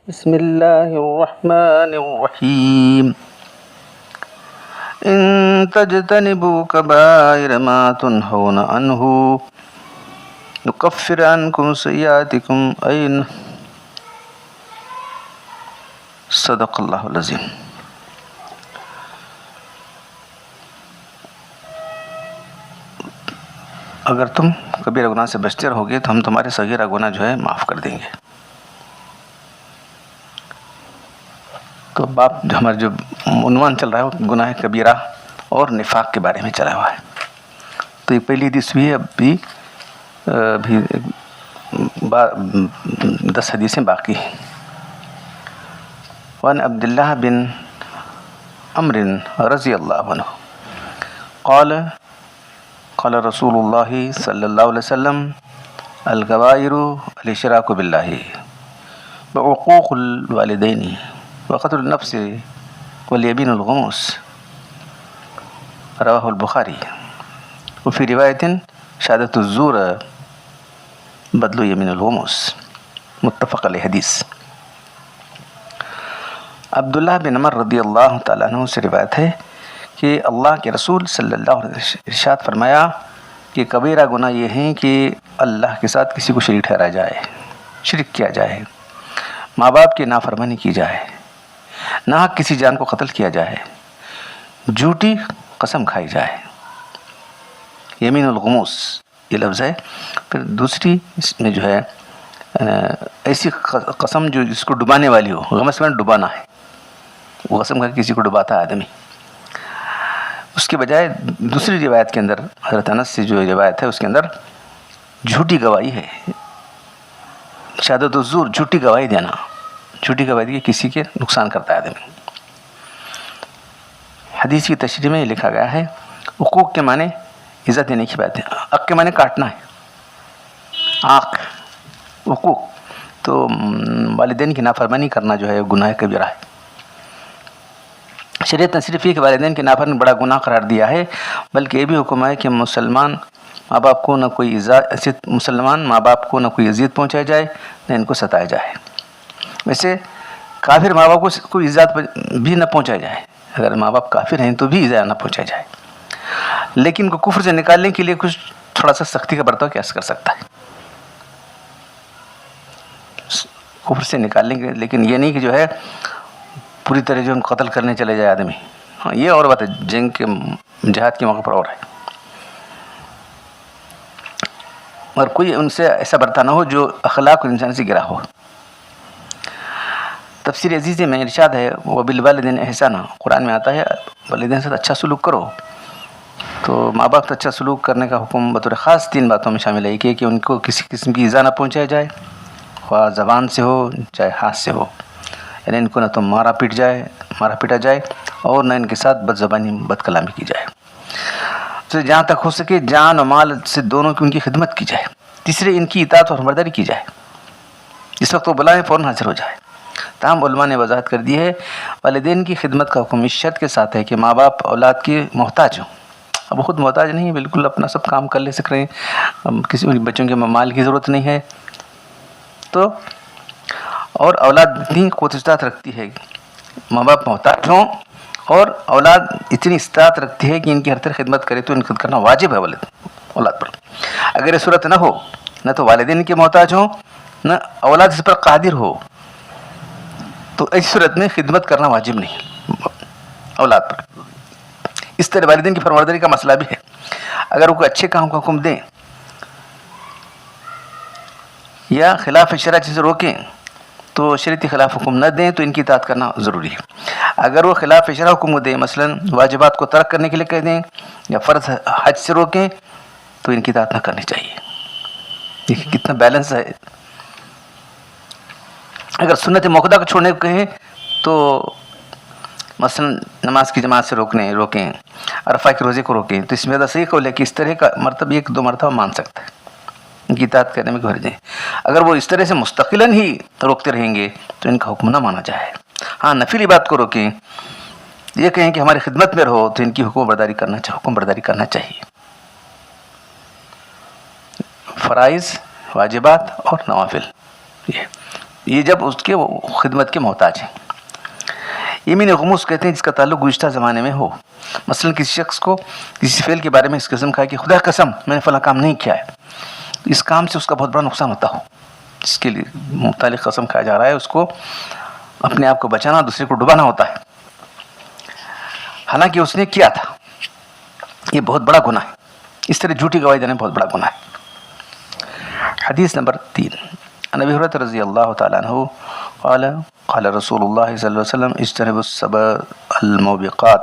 بسم اللہ الرحمن الرحیم ان تجتنبوا کبائر ما تنہون عنہ نکفر عنکم سیئاتکم این صدق اللہ العظیم۔ اگر تم کبیرہ گناہ سے بچتے رہو گے تو ہم تمہارے صغیرہ گناہ جو ہے معاف کر دیں گے۔ تو باپ جو ہمارا جو عنوان چل رہا ہے وہ گناہ کبیرہ اور نفاق کے بارے میں چلا ہوا ہے۔ تو یہ پہلی حدیث بھی ہے، ابھی 10 حدیثیں باقی ہیں۔ وعن عبداللہ بن عمرو رضی اللہ عنہ قال قال رسول اللہ صلی اللہ علیہ وسلم الکبائر الاشراک باللہ وعقوق الوالدین وقتل النفس والیمین الغموس، رواہ البخاری، وفی روایت شہادۃ الزور بدل یمین الغموس، متفق علیہ حدیث۔ عبداللہ بن عمر رضی اللہ تعالیٰ عنہ سے روایت ہے کہ اللہ کے رسول صلی اللہ علیہ وسلم ارشاد فرمایا کہ کبیرہ گناہ یہ ہیں کہ اللہ کے ساتھ کسی کو شریک ٹھہرایا جائے، شرک کیا جائے، ماں باپ کی نافرمانی کی جائے، ناحق کسی جان کو قتل کیا جائے، جھوٹی قسم کھائی جائے، یمین الغموس یہ لفظ ہے۔ پھر دوسری اس میں جو ہے ایسی قسم جو جس کو ڈبانے والی ہو، غمس میں ڈبانا ہے، وہ قسم کھا کے کسی کو ڈباتا ہے آدمی۔ اس کے بجائے دوسری روایت کے اندر حضرت انس سے جو روایت ہے اس کے اندر جھوٹی گواہی ہے، شہادت الزور، جھوٹی گواہی دینا، جھوٹی گواہی دی کسی کے نقصان کرتا ہے آدمی۔ حدیث کی تشریح میں یہ لکھا گیا ہے حقوق کے معنی عزت دینے کی بات ہے، حق کے معنی کاٹنا ہے، آنکھ حقوق، تو والدین کی نافرمانی کرنا جو ہے گناہ کبیرہ ہے۔ شریعت نے صرف یہ کہ والدین کی نافرمانی بڑا گناہ قرار دیا ہے، بلکہ یہ بھی حکم ہے کہ مسلمان ماں باپ کو نہ کوئی اذیت پہنچائی جائے نہ ان کو ستایا جائے۔ ویسے کافر ماں باپ کو کوئی اذیت بھی نہ پہنچائی جائے، اگر ماں باپ کافر ہیں تو بھی اذیت نہ پہنچائی جائے، لیکن کو کفر سے نکالنے کے لیے کچھ تھوڑا سا سختی کا برتاؤ کیا کر سکتا ہے کفر سے نکالنے کے، لیکن یہ نہیں کہ جو ہے پوری طرح جو قتل کرنے چلے جائے آدمی، ہاں یہ اور بات ہے، جنگ کے جہاد کے موقع پر اور ہے، اور کوئی ان سے ایسا برتا نہ ہو جو اخلاق اور انسان سے گرا ہو۔ تفسیر عزیز میں ارشاد ہے وبالوالدین احسانا، قرآن میں آتا ہے والدین سے اچھا سلوک کرو، تو ماں باپ سے اچھا سلوک کرنے کا حکم بطور خاص 3 باتوں میں شامل ہے کہ ان کو کسی قسم کی ایذا نہ پہنچایا جائے، خواہ زبان سے ہو چاہے ہاتھ سے ہو، یعنی ان کو نہ تو مارا پیٹا جائے اور نہ ان کے ساتھ بد زبانی بد کلامی کی جائے، تو جہاں تک ہو سکے جان و مال سے دونوں کی ان کی خدمت کی جائے۔ تیسرے ان کی اطاعت اور فرمانبرداری کی جائے، جس وقت وہ بلائیں فوراً حاضر ہو جائے۔ تاہم علماء نے وضاحت کر دی ہے والدین کی خدمت کا حکم اس شرط کے ساتھ ہے کہ ماں باپ اولاد کے محتاج ہوں، اب خود محتاج نہیں، بالکل اپنا سب کام کر لے سک رہے ہیں، کسی بچوں کے مال کی ضرورت نہیں ہے، تو اور اولاد اتنی قوت استطاعت رکھتی ہے، ماں باپ محتاج ہوں اور اولاد اتنی استطاعت رکھتی ہے کہ ان کی ہر طرح خدمت کرے تو ان کی خدمت کرنا واجب ہے اولاد پر۔ اگر یہ صورت نہ ہو، نہ تو والدین کے محتاج ہوں نہ اولاد اس پر قادر ہو، تو ایسی صورت میں خدمت کرنا واجب نہیں اولاد پر۔ اس طرح والدین کی فرمانبرداری کا مسئلہ بھی ہے، اگر وہ کوئی اچھے کام کا حکم دیں یا خلاف شرع سے روکیں تو شریعت خلاف حکم نہ دیں تو ان کی اطاعت کرنا ضروری ہے۔ اگر وہ خلاف شرع حکم دیں، مثلا واجبات کو ترک کرنے کے لیے کہہ دیں یا فرض حج سے روکیں تو ان کی اطاعت نہ کرنی چاہیے۔ دیکھیں کتنا بیلنس ہے۔ اگر سنت موقدہ کو چھوڑنے کو کہیں تو مثلا نماز کی جماعت سے روکیں، عرفہ کے روزے کو روکیں، تو اس میں صحیح قول ہے کہ اس طرح کا مرتبہ 1-2 مرتبہ مان سکتا ہے، ان کی اطاعت کرنے میں کوئی حرج نہیں۔ اگر وہ اس طرح سے مستقلاً ہی روکتے رہیں گے تو ان کا حکم نہ مانا جائے۔ ہاں نفل عبادت کو روکیں، یہ کہیں کہ ہماری خدمت میں رہو تو ان کی حکم برداری کرنا چاہیے۔ فرائض، واجبات اور نوافل، یہ یہ جب اس کے خدمت کے محتاج ہیں. یمین غموس کہتے ہیں جس کا تعلق گزشتہ زمانے میں ہو. مثلا کسی شخص کو کسی فعل کے بارے میں اس قسم کہا کہ خدا قسم میں نے فلاں کام نہیں کیا ہے، اس کام سے اس کا بہت بڑا نقصان ہوتا ہو، جس کے لیے متعلق قسم کھایا جا رہا ہے اس کو اپنے آپ کو بچانا، دوسرے کو ڈبانا ہوتا ہے، حالانکہ اس نے کیا تھا. یہ بہت بڑا گناہ ہے. اس طرح جھوٹی گواہی دینا بہت بڑا گناہ ہے. حدیث نمبر 3 عن ابی ہریرہ رضی اللہ تعالیٰ عنہ قال قال رسول اللہ صلی اللہ علیہ وسلم اجتنبوا السبع الموبقات.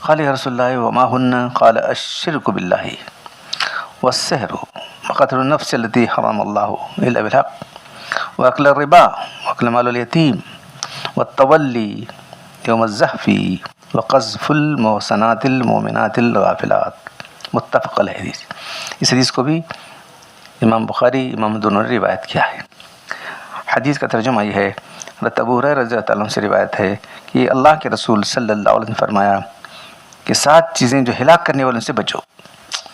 قال یا رسول اللہ وما هن؟ قال الشرك بالله والسحر وقتل النفس التي حرم الله الا بالحق واكل الربا واكل مال اليتيم والتولي يوم الزحف وقذف المحصنات المؤمنات الغافلات. متفق علیہ حدیث. اس حدیث کو بھی امام بخاری امام دونوں نے روایت کیا ہے. حدیث کا ترجمہ یہ ہے، حضرت ابو ہریرہ رضی اللہ عنہ سے روایت ہے کہ اللہ کے رسول صلی اللہ علیہ وسلم نے فرمایا کہ 7 چیزیں جو ہلاک کرنے والوں سے بچو.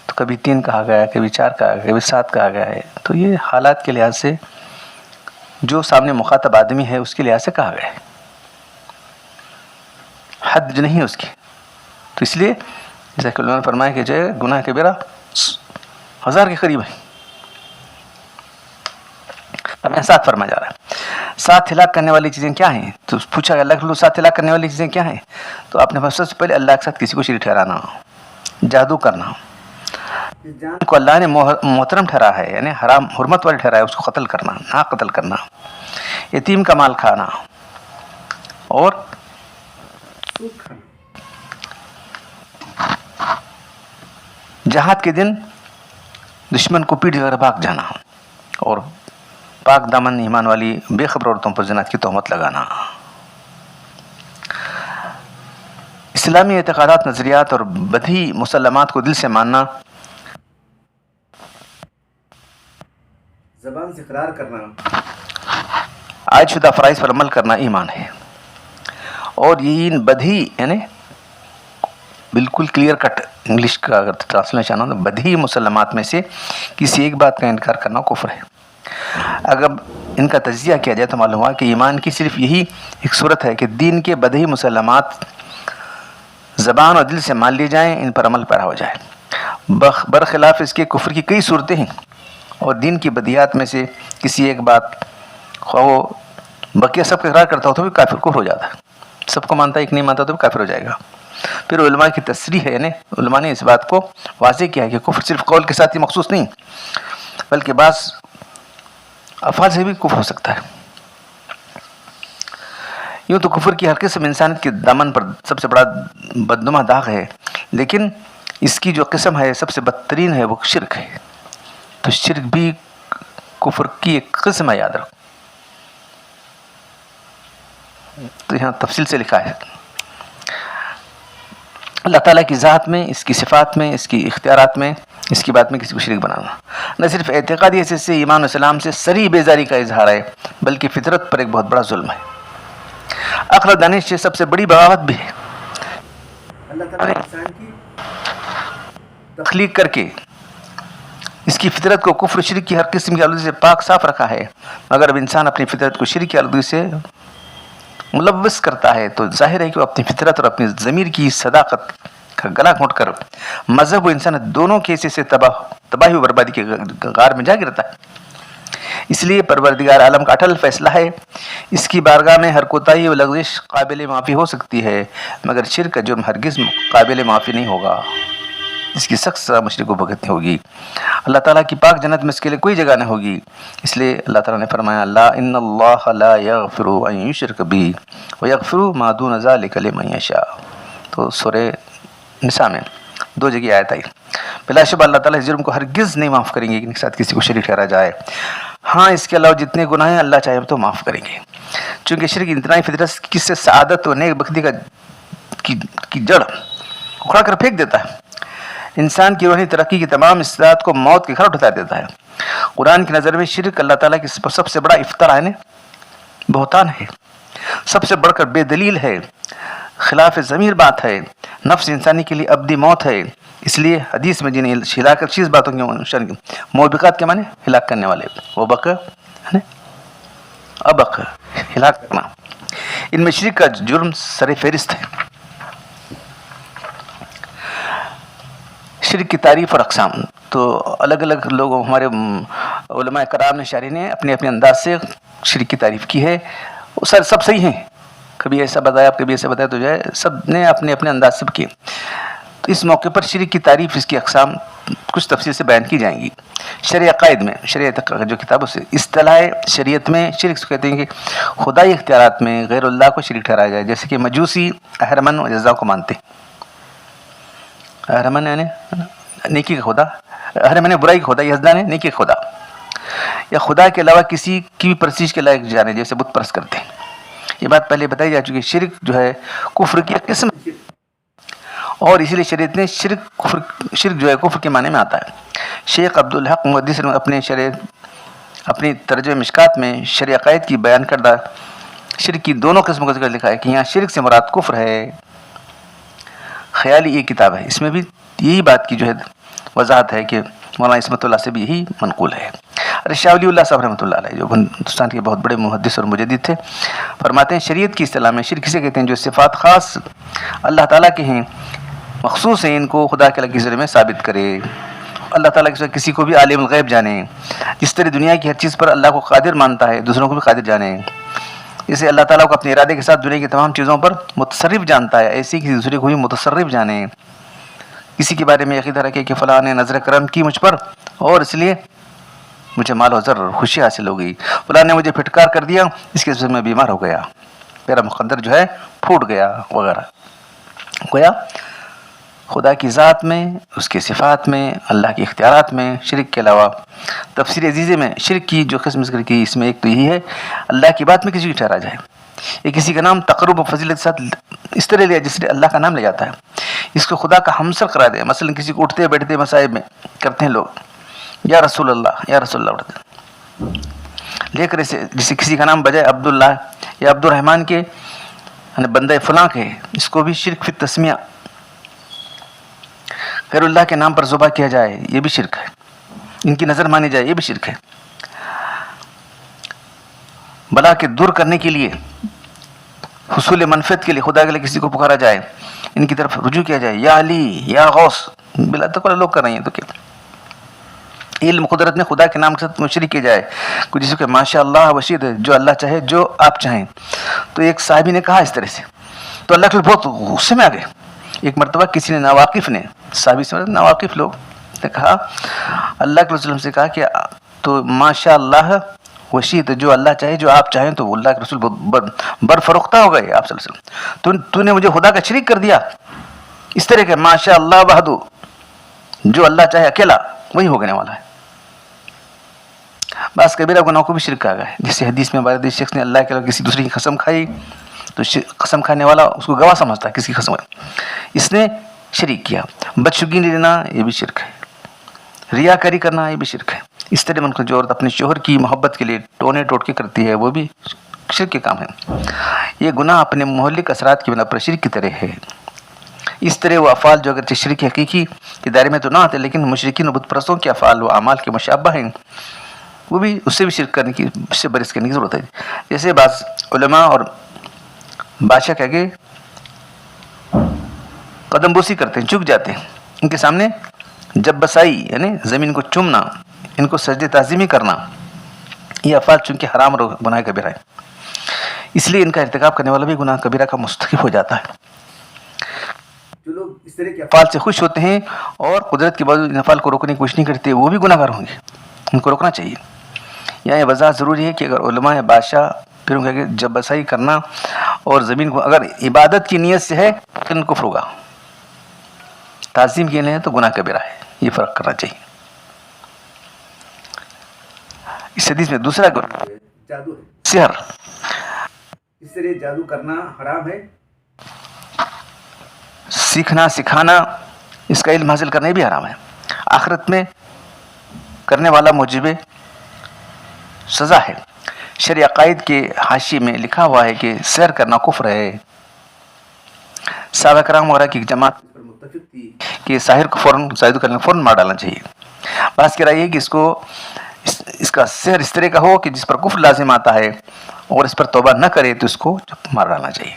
تو کبھی 3 کہا گیا ہے، کبھی 4 کہا گیا، کبھی 7 کہا گیا ہے. تو یہ حالات کے لحاظ سے جو سامنے مخاطب آدمی ہے اس کے لحاظ سے کہا گیا ہے، حد جو نہیں ہے اس کی. تو اس لیے جیسا کہ انہوں نے فرمایا کہ جو گناہ کبیرہ 1000 کے قریب ہے، 7 فرمایا جا رہا ہے. 7 ہلاک کرنے والی چیزیں کیا ہیں؟ تو پوچھا گیا اللہ کے 7 ہلاک کرنے والی چیزیں کیا ہیں؟ تو آپ نے سب سے پہلے اللہ کے ساتھ کسی کو شریک ٹھہرانا، جادو کرنا، جان کو اللہ نے محترم ٹھہرا ہے یعنی حرام حرمت والی ٹھہرا ہے اس کو قتل کرنا، نہ قتل کرنا، یتیم کا مال کھانا، اور جہاد کے دن دشمن کو پیٹ کر بھاگ جانا، اور پاک دامن ایمان والی بے خبر عورتوں پر زنا کی تہمت لگانا. اسلامی اعتقادات، نظریات اور بدیہی مسلمات کو دل سے ماننا، زبان سے اقرار کرنا، عائد شدہ فرائض پر عمل کرنا ایمان ہے. اور یہ ان بدیہی یعنی بالکل کلیئر کٹ انگلش کا اگر ٹرانسلیشن ہو تو بدیہی مسلمات میں سے کسی ایک بات کا انکار کرنا کفر ہے. اگر ان کا تجزیہ کیا جائے تو معلوم ہوا کہ ایمان کی صرف یہی ایک صورت ہے کہ دین کے بدیہی مسلمات زبان اور دل سے مان لی جائیں، ان پر عمل پیرا ہو جائے. برخلاف اس کے کفر کی کئی صورتیں ہیں، اور دین کی بدیہات میں سے کسی ایک بات خواہ وہ بقیہ سب کا اقرار کرتا ہو تو بھی کافر کفر ہو جاتا ہے، سب کو مانتا ہے ایک نہیں مانتا تو بھی کافر ہو جائے گا. پھر علماء کی تصریح ہے، یعنی علماء نے اس بات کو واضح کیا ہے کہ کفر صرف قول کے ساتھ ہی مخصوص نہیں بلکہ بعض افعال سے بھی کفر ہو سکتا ہے. یوں تو کفر کی ہر قسم انسانیت کے دامن پر سب سے بڑا بدنما داغ ہے، لیکن اس کی جو قسم ہے سب سے بدترین ہے وہ شرک ہے. تو شرک بھی کفر کی ایک قسم ہے، یاد رکھو. تو یہاں تفصیل سے لکھا ہے اللہ تعالیٰ کی ذات میں، اس کی صفات میں، اس کی اختیارات میں، اس کی بات میں کسی کو شریک بنانا نہ صرف اعتقادی حیثیت سے ایمان و اسلام سے صریح بیزاری کا اظہار ہے بلکہ فطرت پر ایک بہت بڑا ظلم ہے. عقل و دانش سے سب سے بڑی بغاوت بھی ہے. اللہ تعالیٰ نے انسان کی تخلیق کر کے اس کی فطرت کو کفر و شرک کی ہر قسم کی آلودگی سے پاک صاف رکھا ہے، مگر اب انسان اپنی فطرت کو شرک کی آلودگی سے ملوث کرتا ہے تو ظاہر ہے کہ وہ اپنی فطرت اور اپنی ضمیر کی صداقت کا گلا گھونٹ کر مذہب و انسان دونوں کے حصے سے تباہی و بربادی کے غار میں جا گرتا ہے. اس لیے پروردگار عالم کا اٹل فیصلہ ہے، اس کی بارگاہ میں ہر کوتاہی و لغزش قابل معافی ہو سکتی ہے، مگر شرک کا جرم ہرگز قابل معافی نہیں ہوگا، اس کی سخت سزا مشرک کو بھگتنی ہوگی. اللہ تعالیٰ کی پاک جنت میں اس کے لیے کوئی جگہ نہ ہوگی. اس لیے اللہ تعالیٰ نے فرمایا لا ان اللہ لا یغفر ان یشرک بہ ویغفر ما دون ذلک لمن یشاء. تو سورہ نساء میں 2 جگہ آیت آئی. بلا شبہ اللہ تعالیٰ اس جرم کو ہرگز نہیں معاف کریں گے کہ ان کے ساتھ کسی کو شریک ٹھہرا جائے. ہاں اس کے علاوہ جتنے گناہ ہیں اللہ چاہے تو معاف کریں گے، چونکہ شرک انتہائی فطرت کی سے سعادت و نیک بختی کی جڑ اکھڑا کر پھینک دیتا ہے، انسان کی روحانی ترقی کی تمام استعداد کو موت کے گھر اٹھا دیتا ہے. قرآن کی نظر میں شرک اللہ تعالیٰ کی سب سے بڑا افطرا ہے، بہتان ہے، سب سے بڑھ کر بے دلیل ہے، خلاف ضمیر بات ہے، نفس انسانی کے لیے ابدی موت ہے. اس لیے حدیث میں جنہیں ہلاکت چیز باتوں کے موبقات کے معنی ہلاک کرنے والے وہ بقر ابق ہلاک کرنا، ان میں شرک کا جرم سر فہرست ہے۔ شرک کی تعریف اور اقسام، تو الگ الگ لوگوں، ہمارے علماء کرام نے شارحین نے اپنے اپنے انداز سے شرک کی تعریف کی ہے، وہ سب صحیح ہیں، کبھی ایسا بتایا کبھی ایسا بتایا، تو جو ہے سب نے اپنے اپنے انداز سے کیے۔ تو اس موقع پر شرک کی تعریف، اس کی اقسام کچھ تفصیل سے بیان کی جائیں گی۔ شرع عقائد میں، شریعت جو کتابوں سے اصطلاح شریعت میں شرک سے کہتے ہیں کہ خدائی اختیارات میں غیر اللہ کو شریک ٹھہرایا جائے، جیسے کہ مجوسی اہرمن و جزا کو مانتے ہیں۔ اہرمن یعنی نیکی کا خدا، اہرمن یعنی برائی کا خدا، یزدان ہے نیکی کا خدا، یا خدا کے علاوہ کسی کی بھی پرستش کے لائق جانے، جیسے بت پرست کرتے ہیں۔ یہ بات پہلے بتائی جا چکی ہے۔ شرک جو ہے کفر کی قسم، اور اسی لیے شریعت نے شرک جو ہے کفر کے معنی میں آتا ہے۔ شیخ عبدالحق محدث نے اپنی ترجمہ مشکات میں شرع عقائد کی بیان کردہ شرک کی دونوں قسموں کا ذکر لکھا ہے کہ یہاں شرک سے مراد کفر ہے۔ خیالی یہ کتاب ہے، اس میں بھی یہی بات کی جو ہے وضاحت ہے کہ مولانا عصمت اللہ سے بھی یہی منقول ہے۔ شاہ ولی اللہ صاحب رحمۃ اللہ علیہ، جو ہندوستان کے بہت بڑے محدث اور مجدد تھے، فرماتے ہیں شریعت کی اصطلاح میں شرک کسے کہتے ہیں جو صفات خاص اللہ تعالیٰ کے ہیں، مخصوص ہیں، ان کو خدا کے الگ ذریعے میں ثابت کرے۔ اللہ تعالیٰ کسی کو بھی عالم الغیب جانے، جس طرح دنیا کی ہر چیز پر اللہ کو قادر مانتا ہے، دوسروں کو بھی قادر جانے۔ جیسے اللہ تعالیٰ کو اپنے ارادے کے ساتھ دنیا کی تمام چیزوں پر متصرف جانتا ہے، ایسے ہی کسی دوسرے کو بھی متصرف جانے۔ کسی کے بارے میں عقیدہ رکھے کہ فلاں نے نظر کرم کی مجھ پر اور اس لیے مجھے مال و زر اور خوشی حاصل ہو گئی، فلاں نے مجھے پھٹکار کر دیا، اس کی وجہ سے میں بیمار ہو گیا، میرا مقدر جو ہے پھوٹ گیا وغیرہ۔ گویا خدا کی ذات میں، اس کے صفات میں، اللہ کے اختیارات میں شرک کے علاوہ تفسیر عزیزے میں شرک کی جو قسم ذکر کی، اس میں ایک تو یہی ہے اللہ کی بات میں کسی کو ٹھہرا جائے، یا کسی کا نام تقرب و فضیلت کے ساتھ اس طرح لیا جس سے اللہ کا نام لے جاتا ہے، اس کو خدا کا ہمسر قرار دے۔ مثلا کسی کو اٹھتے بیٹھتے مصائب میں کرتے ہیں لوگ یا رسول اللہ یا رسول اللہ اٹھتے لے کر، اسے جسے کسی کا نام بجائے عبداللہ یا عبد الرحمن کے یعنی بندہ فلاں کے، اس کو بھی شرک فی التسمیہ، غیر اللہ کے نام پر ذبح کیا جائے، یہ بھی شرک ہے۔ ان کی نظر مانی جائے، یہ بھی شرک ہے۔ بلا کے دور کرنے کے لیے، حصول منفعت کے لیے خدا کے لیے کسی کو پکارا جائے، ان کی طرف رجوع کیا جائے، یا علی یا غوث، بلا تقوی لوگ کر رہے ہیں تو کیا علم قدرت میں خدا کے نام کے ساتھ مشرک کیا جائے، کوئی جسے کہ ماشاء اللہ وشید ہے، جو اللہ چاہے جو آپ چاہیں۔ تو ایک صحابی نے کہا اس طرح سے، تو اللہ کے بہت غصے میں آ گئے۔ ایک مرتبہ کسی نے ناواقف نے، صحابی سے ناواقف لوگ نے کہا، اللہ کے رسول سے کہا کہ تو ماشاء اللہ وشید، جو اللہ چاہے جو آپ چاہیں، تو اللہ کے رسول برفروختہ ہو گئے آپ صلی اللہ علیہ وسلم، تو نے مجھے خدا کا شریک کر دیا۔ اس طرح کہ ماشاء اللہ وحدہ، جو اللہ چاہے اکیلا وہی ہونے والا ہے۔ بعض کبیرہ گناہوں کو بھی شرک کہا گیا ہے، جیسے حدیث میں بارد شخص نے اللہ کے علاوہ کسی دوسرے کی قسم کھائی، تو قسم کھانے والا اس کو گواہ سمجھتا ہے، کسی کی قسم اس نے شریک کیا۔ بدشگونی لینا یہ بھی شرک ہے، ریاکاری کرنا یہ بھی شرک ہے۔ اس طرح من کو جو عورت اپنے شوہر کی محبت کے لیے ٹونے ٹوٹکے کرتی ہے، وہ بھی شرک کے کام ہے۔ یہ گناہ اپنے مہلک اثرات کی بنا پر شرک کی طرح ہے۔ اس طرح وہ افعال جو اگرچہ شرک حقیقی کے دائرے میں تو نہ آتے، لیکن مشرکین و بت پرستوں کے افعال و اعمال کے مشابہ ہیں، وہ بھی اس سے بھی شرک کرنے کی، اس سے برس کرنے کی ضرورت ہے۔ جیسے بعض علماء اور بادشاہ کہہ کے قدم بوسی کرتے ہیں، جھک جاتے ہیں ان کے سامنے، جب بسائی یعنی زمین کو چومنا، ان کو سجدے تعظیمی کرنا، یہ افعال چونکہ حرام اور گناہ کبیرہ ہے، اس لیے ان کا ارتکاب کرنے والا بھی گناہ کبیرہ کا مرتکب ہو جاتا ہے۔ جو لوگ اس طرح کے افعال سے خوش ہوتے ہیں اور قدرت کے باوجود ان افعال کو روکنے کی کوشش نہیں کرتے، وہ بھی گناہ گار ہوں گے، ان کو روکنا چاہیے۔ یہاں یہ وضاحت ضروری ہے کہ اگر علماء بادشاہ پھر ان کہ جب بسائی کرنا اور زمین کو اگر عبادت کی نیت سے ہے تو ان کفر ہوگا، تعظیم کے لیے تو گناہ کبیرہ ہے، یہ فرق کرنا چاہیے۔ اس حدیث میں دوسرا جادو ہے، سحر، اس طرح جادو کرنا حرام ہے، سیکھنا سکھانا، اس کا علم حاصل کرنا بھی حرام ہے، آخرت میں کرنے والا موجب سزا ہے۔ شرع عقائد کے حاشیے میں لکھا ہوا ہے کہ سحر کرنا کفر ہے۔ صحابہ کرام وغیرہ کی جماعت پر متفق تھی کہ ساحر کو فوراً مار ڈالنا چاہیے۔ بعض کی رائے ہے کہ اس کا سحر اس طرح کا ہو کہ جس پر کفر لازم آتا ہے، اور اس پر توبہ نہ کرے تو اس کو مار ڈالنا چاہیے.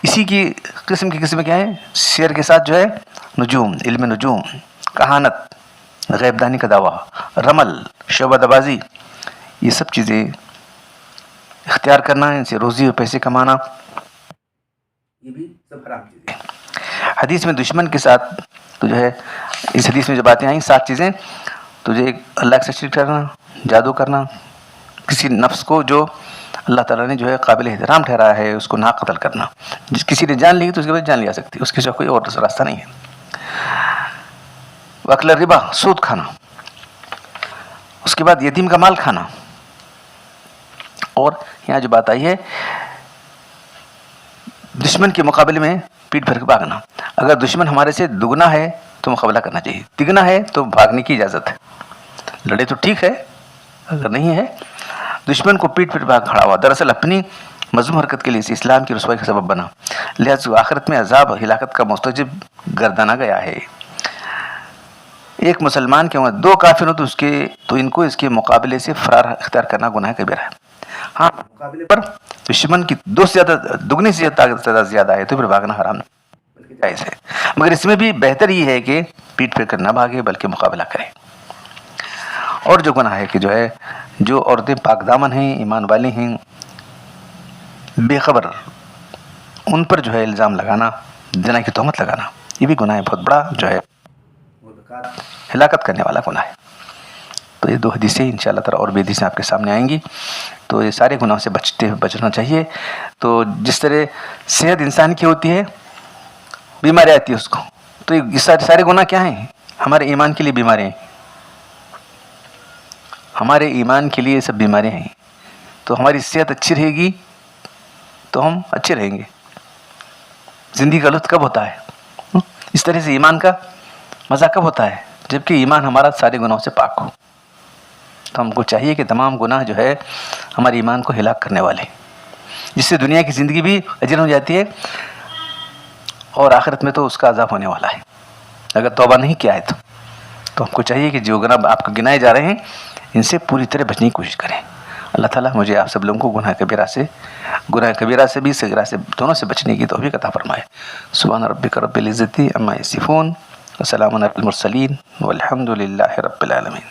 اسی کی قسم کیا ہے؟ شعر کے ساتھ جو ہے نجوم، علم نجوم، کہانت، غیب دانی کا دعویٰ، رمل، شعبہ دبازی، یہ سب چیزیں اختیار کرنا، ان سے روزی اور پیسے کمانا، یہ بھی سب حرام چیزیں. حدیث میں دشمن کے ساتھ تو جو ہے، اس حدیث میں جو باتیں آئیں 7 چیزیں، تجھے اللہ سے شرک کرنا، جادو کرنا، کسی نفس کو جو اللہ تعالیٰ نے جو ہے قابل احترام ٹھہرایا ہے اس کو نہ قتل کرنا. جس کسی نے جان لی تو اس کے بعد جان لیا سکتی، اس کے ساتھ کوئی اور راستہ نہیں ہے. وکل ربا، سود کھانا. اس کے بعد یتیم کا مال کھانا. اور یہاں جو بات آئی ہے دشمن کے مقابلے میں پیٹ بھر کے بھاگنا. اگر دشمن ہمارے سے دگنا ہے تو مقابلہ کرنا چاہیے، تگنا ہے تو بھاگنے کی اجازت ہے. لڑے تو ٹھیک ہے، اگر نہیں ہے دشمن کو پیٹ بھاگ کھڑا ہوا، دراصل اپنی مذموم حرکت کے لیے اسلام کی رسوائی کا سبب بنا، لہذا آخرت میں عذاب ہلاکت کا مستوجب گردانا گیا ہے. ایک مسلمان کے 2 کافر ہوں تو ان کو اس کے مقابلے سے فرار اختیار کرنا گناہ کبیرہ ہے. ہاں مقابلے پر دشمن کی 2 سے زیادہ، دگنی سے زیادہ ہے تو پھر بھاگنا حرام بلکہ جائز ہے. مگر اس میں بھی بہتر یہ ہے کہ پیٹ پھیر کر نہ بھاگے بلکہ مقابلہ کرے. اور جو گناہ ہے کہ جو ہے، جو عورتیں پاک دامن ہیں، ایمان والی ہیں، بے خبر، ان پر جو ہے الزام لگانا، زنا کی تہمت لگانا، یہ بھی گناہ ہے بہت بڑا، جو ہے ہلاکت کرنے والا گناہ ہے. تو یہ 2 حدیثیں انشاءاللہ تعالی اور بھی حدیثیں آپ کے سامنے آئیں گی. تو یہ سارے گناہوں سے بچنا چاہیے. تو جس طرح صحت انسان کی ہوتی ہے، بیماری آتی ہے اس کو، تو یہ سارے گناہ کیا ہیں؟ ہمارے ایمان کے لیے بیماریاں ہیں. ہمارے ایمان کے لیے سب بیماریاں ہیں. تو ہماری صحت اچھی رہے گی تو ہم اچھے رہیں گے. زندگی کا لطف کب ہوتا ہے؟ اس طرح سے ایمان کا مزہ کب ہوتا ہے؟ جبکہ ایمان ہمارا سارے گناہوں سے پاک ہو. تو ہم کو چاہیے کہ تمام گناہ جو ہے ہمارے ایمان کو ہلاک کرنے والے، جس سے دنیا کی زندگی بھی اجر ہو جاتی ہے اور آخرت میں تو اس کا عذاب ہونے والا ہے اگر توبہ نہیں کیا ہے تو ہم کو چاہیے کہ جو گناہ آپ کو گنائے جا رہے ہیں ان سے پوری طرح بچنے کی کوشش کریں. اللہ تعالیٰ مجھے آپ سب لوگوں کو گناہ کبیرہ سے بھی، صغیرہ سے، دونوں سے بچنے کی توفیق عطا فرمائے. سبحان ربک رب العزت عما یصفون وسلام علی المرسلین والحمد للہ رب العالمین.